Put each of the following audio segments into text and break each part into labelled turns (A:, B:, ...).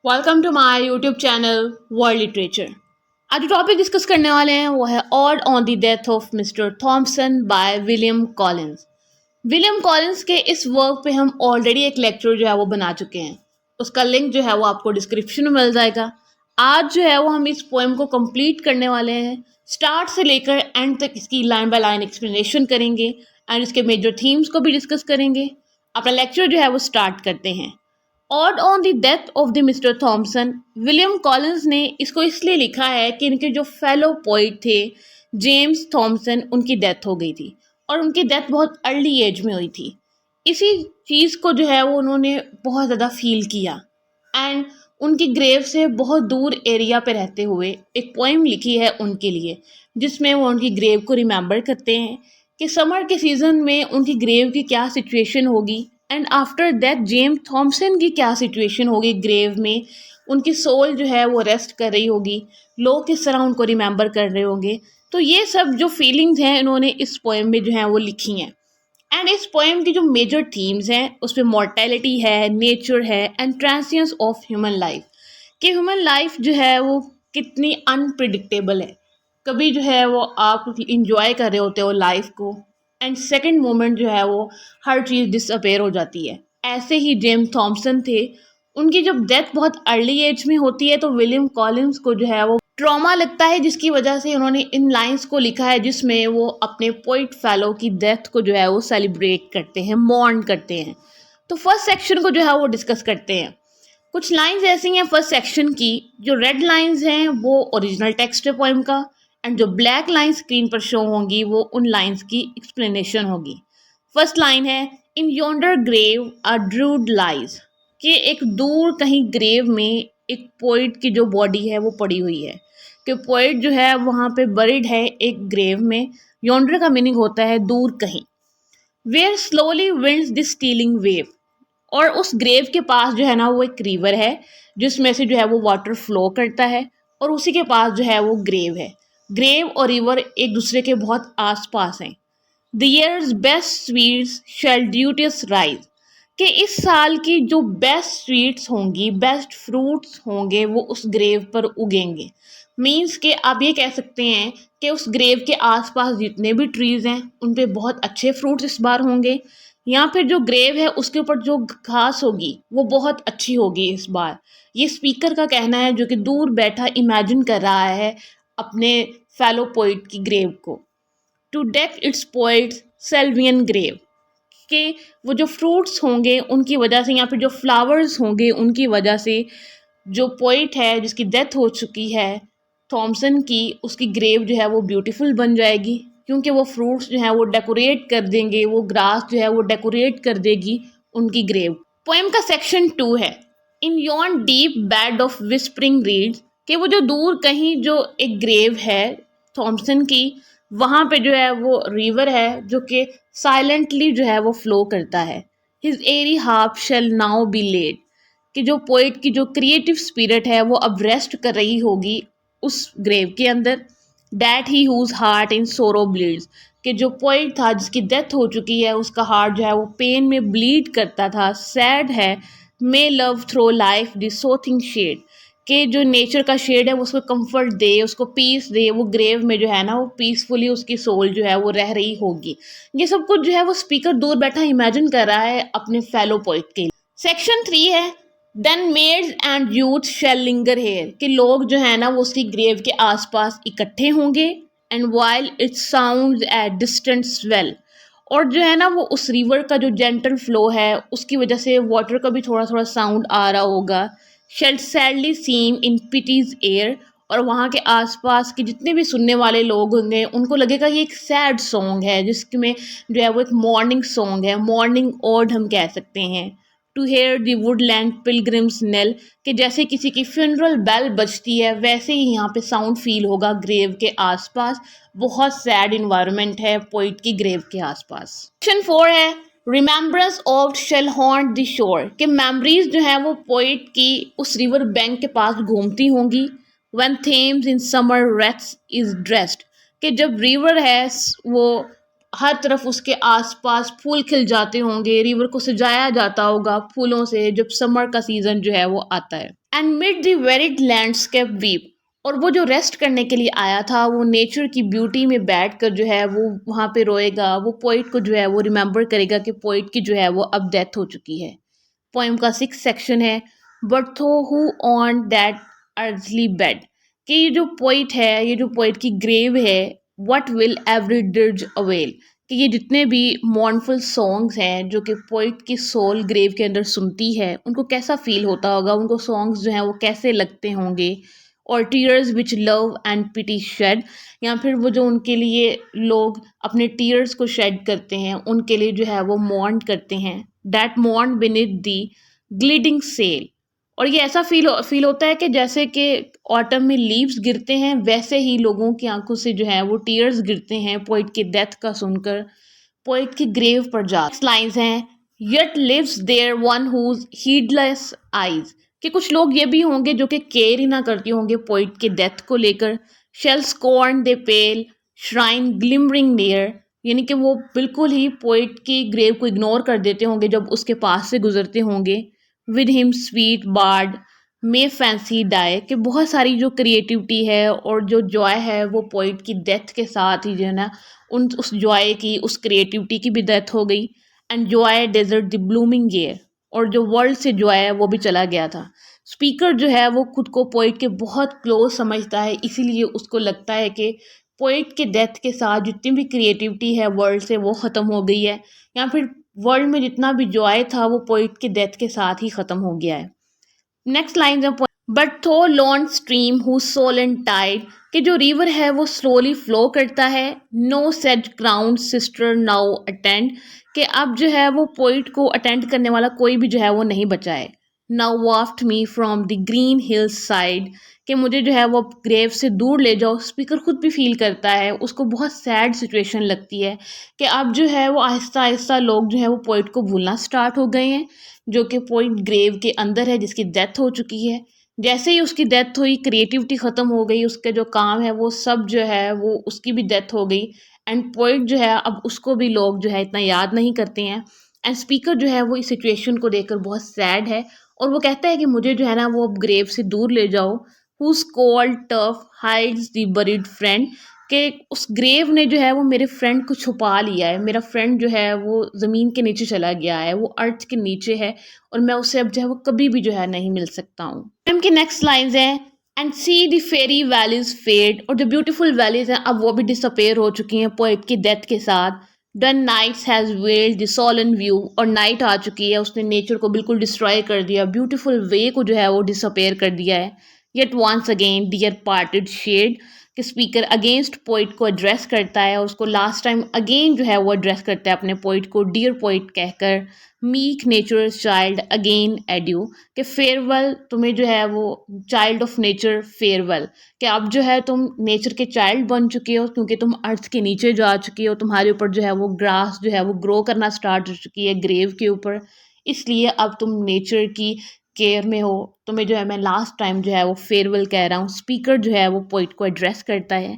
A: Welcome to my YouTube channel world literature. आज जो topic discuss करने वाले हैं वो है ode on the death of mister Thomson by William Collins. William Collins के इस वर्क पे हम ऑलरेडी एक लेक्चर जो है वो बना चुके हैं। उसका लिंक जो है वो आपको डिस्क्रिप्शन में मिल जाएगा। आज जो है वो हम इस पोएम को कंप्लीट करने वाले हैं। स्टार्ट से लेकर एंड तक इसकी लाइन बाय लाइन एक्सप्लेनेशन करेंगे एंड इसके मेजर थीम्स को भी डिस्कस करेंगे। अपना लेक्चर जो है वो स्टार्ट करते हैं। Ode on the death of the mister Thomson, William Collins ने इसको इसलिए लिखा है कि इनके जो फेलो पोइट थे जेम्स थॉमसन, उनकी डेथ हो गई थी और उनकी डेथ बहुत अर्ली एज में हुई थी। इसी चीज़ को जो है वो उन्होंने बहुत ज़्यादा फील किया एंड उनकी ग्रेव से बहुत दूर एरिया पे रहते हुए एक पोएम लिखी है उनके लिए, जिसमें वो उनकी ग्रेव को रिमेंबर करते हैं कि समर के सीज़न में उनकी ग्रेव की क्या सिचुएशन होगी and after that James Thompson की क्या सिचुएशन होगी ग्रेव में। उनकी सोल जो है वो रेस्ट कर रही होगी, लोग किस तरह उनको रिमेंबर कर रहे होंगे। तो ये सब जो फीलिंग्स हैं इन्होंने इस पोएम में जो है वो लिखी हैं। एंड इस पोएम की जो मेजर थीम्स हैं उसमें मॉर्टेलिटी है, नेचर है एंड ट्रांसिएंस ऑफ ह्यूमन लाइफ, कि ह्यूमन लाइफ जो है वो कितनी अनप्रिडिक्टेबल है। कभी जो है वो आप इंजॉय कर रहे होते हो लाइफ को एंड सेकंड मोमेंट जो है वो हर चीज़ डिसअपेयर हो जाती है। ऐसे ही जेम्स थॉमसन थे। उनकी जब डेथ बहुत अर्ली एज में होती है तो विलियम कॉलिंस को जो है वो ट्रॉमा लगता है, जिसकी वजह से उन्होंने इन लाइंस को लिखा है जिसमें वो अपने पोइट फेलो की डेथ को जो है वो सेलिब्रेट करते हैं, मॉर्न करते हैं। तो फर्स्ट सेक्शन को जो है वो डिस्कस करते हैं। कुछ लाइंस ऐसी हैं फर्स्ट सेक्शन की, जो रेड लाइंस हैं वो ओरिजिनल टेक्स्ट है पोएम का एंड जो ब्लैक लाइन स्क्रीन पर शो होंगी वो उन लाइंस की एक्सप्लेनेशन होगी। फर्स्ट लाइन है, इन योंडर ग्रेव अ ड्रूड लाइज, कि एक दूर कहीं ग्रेव में एक पोइट की जो बॉडी है वो पड़ी हुई है, कि पोइट जो है वहाँ पे बरिड है एक ग्रेव में। योंडर का मीनिंग होता है दूर कहीं। Where slowly winds this stealing wave, और उस ग्रेव के पास जो है ना वो एक रिवर है जिसमें से जो है वो वाटर फ्लो करता है और उसी के पास जो है वो ग्रेव है। ग्रेव और रिवर एक दूसरे के बहुत आस पास हैं। The year's best sweets shall duteous rise, कि इस साल की जो बेस्ट स्वीट्स होंगी, बेस्ट फ्रूट्स होंगे वो उस ग्रेव पर उगेंगे। मीन्स के आप ये कह सकते हैं कि उस ग्रेव के आसपास जितने भी ट्रीज़ हैं उन पे बहुत अच्छे फ्रूट्स इस बार होंगे, या फिर जो ग्रेव है उसके ऊपर जो घास होगी वो बहुत अच्छी होगी इस बार। ये स्पीकर का कहना है जो कि दूर बैठा इमेजिन कर रहा है अपने फेलो पोइट की ग्रेव को। To deck its poet's sylvan grave, के वो जो फ्रूट्स होंगे उनकी वजह से या फिर जो फ्लावर्स होंगे उनकी वजह से जो पोइट है जिसकी डेथ हो चुकी है थॉमसन की, उसकी ग्रेव जो है वो ब्यूटीफुल बन जाएगी, क्योंकि वो फ्रूट्स जो है वो डेकोरेट कर देंगे, वो ग्रास जो है वो डेकोरेट कर देगी उनकी ग्रेव। पोएम का सेक्शन 2 है, in yon deep bed of whispering reeds, कि वो जो दूर कहीं जो एक ग्रेव है थॉमसन की, वहाँ पे जो है वो रिवर है जो कि साइलेंटली जो है वो फ्लो करता है। His airy harp shall now be laid, कि जो पोइट की जो क्रिएटिव स्पिरिट है वो अब रेस्ट कर रही होगी उस ग्रेव के अंदर। That he whose heart in sorrow bleeds, कि जो पोइट था जिसकी डेथ हो चुकी है उसका हार्ट जो है वो पेन में ब्लीड करता था, सैड है। May love through life the soothing shade, कि जो नेचर का शेड है वो उसको कंफर्ट दे, उसको पीस दे, वो ग्रेव में जो है ना वो पीसफुली उसकी सोल जो है वो रह रही होगी। ये सब कुछ जो है वो स्पीकर दूर बैठा इमेजिन कर रहा है अपने फेलो पोइट के लिए। सेक्शन 3 है, then maids and youth shall linger here, कि लोग जो है ना वो उसकी ग्रेव के आसपास इकट्ठे होंगे and while it sounds at distant swell, और जो है ना वो उस रिवर का जो जेंटल फ्लो है उसकी वजह से वाटर का भी थोड़ा थोड़ा साउंड आ रहा होगा। शेल सैडली सीम इन पिटीज एयर, और वहाँ के आसपास के जितने भी सुनने वाले लोग होंगे उनको लगेगा ये एक सैड सॉन्ग है जिसमें जो है वो एक मॉर्निंग सॉन्ग है, मॉर्निंग ओड हम कह सकते हैं। To hear the woodland pilgrims knell, कि जैसे किसी की फ्यूनरल बेल बजती है वैसे ही यहाँ पे साउंड फील होगा ग्रेव के आसपास। बहुत सैड इन्वायरमेंट है पोइट की ग्रेव के आसपास। सेक्शन 4 है, remembrance oft shall haunt the shore, कि मेमोरीज जो है वो पोइट की उस रिवर बैंक के पास घूमती होंगी। When Thames in summer rates is dressed, कि जब रिवर है वो हर तरफ उसके आसपास फूल खिल जाते होंगे, रिवर को सजाया जाता होगा फूलों से जब समर का सीज़न जो है वो आता है। And mid the varied landscape weep. और वो जो रेस्ट करने के लिए आया था वो नेचर की ब्यूटी में बैठ कर जो है वो वहाँ पे रोएगा, वो पोइट को जो है वो रिमेंबर करेगा कि पोइट की जो है वो अब डेथ हो चुकी है। पोएम का 6 सेक्शन है, बट थो who on that earthly bed. कि ये जो पोइट है, ये जो पोइट की ग्रेव है, व्हाट विल एवरी डिर्ज अवेल। कि ये जितने भी मॉर्नफुल सॉन्ग्स हैं जो कि पोइट की सोल ग्रेव के अंदर सुनती है, उनको कैसा फील होता होगा, उनको सॉन्ग्स जो हैं वो कैसे लगते होंगे। और tears which love and pity shed, या फिर वो जो उनके लिए लोग अपने टीयर्स को शेड करते हैं, उनके लिए जो है वो मॉर्न करते हैं। That mourn beneath the gliding sail. और ये ऐसा फील होता है कि जैसे कि ऑटम में लीव्स गिरते हैं, वैसे ही लोगों की आंखों से जो है वो टीयर्स गिरते हैं पोइट की डेथ का सुनकर, पोइट की ग्रेव पर जा। लाइन्स हैं, yet lives there one whose heedless eyes। कि कुछ लोग ये भी होंगे जो कि केयर ही ना करती होंगे पोइट के डेथ को लेकर। shall scorn the pale shrine glimmering near। यानी कि वो बिल्कुल ही पोइट की ग्रेव को इग्नोर कर देते होंगे जब उसके पास से गुजरते होंगे। With him sweet bard may fancy die. कि बहुत सारी जो क्रिएटिविटी है और जो जॉय है वो पोइट की डेथ के साथ ही जो है ना, उन उस जॉय की, उस क्रिएटिविटी की भी डेथ हो गई। And joy desert the blooming air. और जो वर्ल्ड से जॉय है वो भी चला गया था। स्पीकर जो है वो खुद को पोइट के बहुत क्लोज समझता है, इसीलिए उसको लगता है कि पोइट के डेथ के साथ जितनी भी क्रिएटिविटी है वर्ल्ड से वो ख़त्म हो गई है, या फिर वर्ल्ड में जितना भी जॉय था वो पोइट के डेथ के साथ ही ख़त्म हो गया है। नेक्स्ट लाइन है, but though long stream who soul and tide. कि जो रिवर है वो स्लोली फ्लो करता है। No sedge crown sister now attend. कि अब जो है वो पोइट को अटेंड करने वाला कोई भी जो है वो नहीं बचा है। Now waft me from the green hill's side. कि मुझे जो है वो ग्रेव से दूर ले जाओ। स्पीकर खुद भी फील करता है, उसको बहुत सैड सिचुएशन लगती है कि अब जो है वो आहिस्ता आहिस्ता लोग जो है वो पोइट को भूलना स्टार्ट हो गए हैं, जो कि पोइट ग्रेव के अंदर है, जिसकी डेथ हो चुकी है। जैसे ही उसकी डेथ हुई क्रिएटिविटी ख़त्म हो गई, उसके जो काम है वो सब जो है वो उसकी भी डेथ हो गई। एंड पोइट जो है अब उसको भी लोग जो है इतना याद नहीं करते हैं। एंड स्पीकर जो है वो इस सिचुएशन को देखकर बहुत सैड है और वो कहता है कि मुझे जो है ना वो अब ग्रेव से दूर ले जाओ। Whose cold turf hides the buried friend. कि उस ग्रेव ने जो है वो मेरे फ्रेंड को छुपा लिया है, मेरा फ्रेंड जो है वो ज़मीन के नीचे चला गया है, वो अर्थ के नीचे है और मैं उससे अब जो है वो कभी भी जो है नहीं मिल सकता हूँ। पोएम की नेक्स्ट लाइन्स हैं, and see the fairy valleys fade. और जो ब्यूटीफुल वैलीज हैं अब वो भी डिसअपेयर हो चुकी हैं पोएट की डेथ के साथ। The nights has veiled the solemn view. और नाइट आ चुकी है, उसने नेचर को बिल्कुल डिस्ट्रॉय कर दिया, ब्यूटीफुल वे को जो है वो डिसअपेयर कर दिया है। Yet once again dear parted shade. कि स्पीकर अगेंस्ट पोइट को एड्रेस करता है और उसको लास्ट टाइम अगेन जो है वो एड्रेस करता है अपने पोइट को डियर पोइट कहकर। Meek nature child again edu. कि फेयरवेल तुम्हें जो है वो चाइल्ड ऑफ नेचर फेयरवेल। कि अब जो है तुम नेचर के चाइल्ड बन चुके हो क्योंकि तुम अर्थ के नीचे जा चुकी हो, तुम्हारे ऊपर जो है वो ग्रास जो है वो ग्रो करना स्टार्ट हो चुकी है ग्रेव के ऊपर, इसलिए अब तुम नेचर की केयर में हो, तुम्हें जो है मैं लास्ट टाइम जो है वो फेयरवेल कह रहा हूँ। स्पीकर जो है वो पोइट को एड्रेस करता है।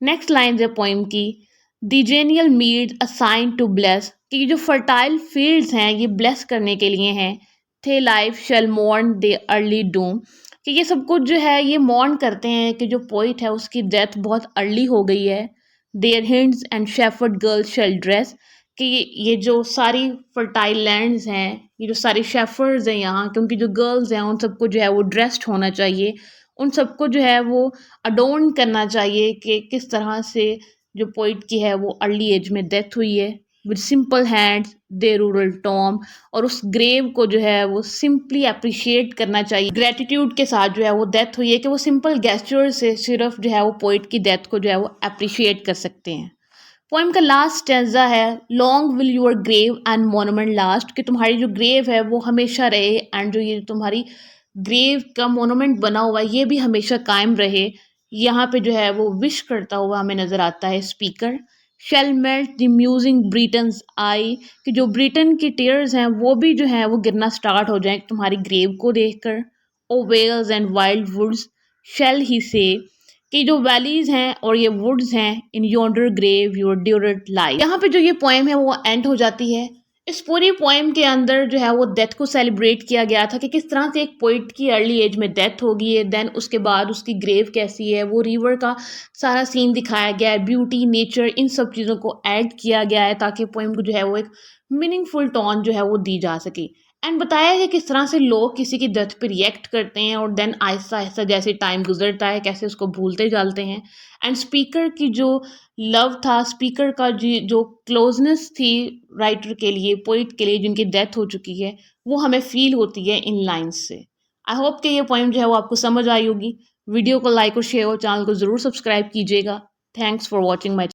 A: नेक्स्ट लाइन है पोइम की, the genial meads assigned to bless. कि जो फर्टाइल फील्ड्स हैं ये ब्लेस करने के लिए हैं। Thy life shall mourn the early doom. कि ये सब कुछ जो है ये मॉर्न करते हैं कि जो पोइट है उसकी डेथ बहुत अर्ली हो गई है। Their hinds and shepherd girls shall dress. कि ये जो सारी फर्टाइल लैंड्स हैं, ये जो सारे शेफर्स हैं यहाँ के, उनकी जो गर्ल्स हैं उन सबको जो है वो ड्रेस्ड होना चाहिए, उन सबको जो है वो अडोन करना चाहिए कि किस तरह से जो पोइट की है वो अर्ली एज में डेथ हुई है। With simple hands they rural Tom. और उस ग्रेव को जो है वो सिंपली अप्रिशिएट करना चाहिए, ग्रेटिट्यूड के साथ जो है वो डेथ हुई है कि वो सिंपल गेस्चर से सिर्फ जो है वो पोइट की डेथ को जो है वो अप्रिशिएट कर सकते हैं। पोएम का लास्ट स्टेंजा है, long will your grave and monument last. कि तुम्हारी जो ग्रेव है वो हमेशा रहे एंड जो ये तुम्हारी ग्रेव का मोनूमेंट बना हुआ है ये भी हमेशा कायम रहे। यहाँ पे जो है वो विश करता हुआ हमें नज़र आता है speaker. Shall melt the musing Briton's eye. कि जो ब्रिटेन की टीयर्स हैं वो भी जो है वो गिरना स्टार्ट हो जाए तुम्हारी ग्रेव को देखकर। O vales and wild woods shall he say. कि जो वैलीज हैं और ये वुड्स हैं, in yonder grave your druid lies. यहाँ पे जो ये पोएम है वो एंड हो जाती है। इस पूरी पोएम के अंदर जो है वो डेथ को सेलिब्रेट किया गया था कि किस तरह से एक पोइट की अर्ली एज में डेथ हो गई है, देन उसके बाद उसकी ग्रेव कैसी है, वो रिवर का सारा सीन दिखाया गया है, ब्यूटी, नेचर, इन सब चीज़ों को ऐड किया गया है ताकि पोएम को जो है वो एक मीनिंगफुल टोन जो है वो दी जा सके। एंड बताया है कि किस तरह से लोग किसी की डेथ पे रिएक्ट करते हैं और देन आहिस्ता आहिस्ता जैसे टाइम गुजरता है कैसे उसको भूलते जाते हैं। एंड स्पीकर की जो लव था, स्पीकर का जी जो क्लोजनेस थी राइटर के लिए, पोइट के लिए जिनकी डेथ हो चुकी है, वो हमें फ़ील होती है इन लाइन्स से। आई होप कि ये पोएम जो है वो आपको समझ आई होगी। वीडियो को लाइक और शेयर और चैनल को ज़रूर सब्सक्राइब कीजिएगा। Thanks for watching my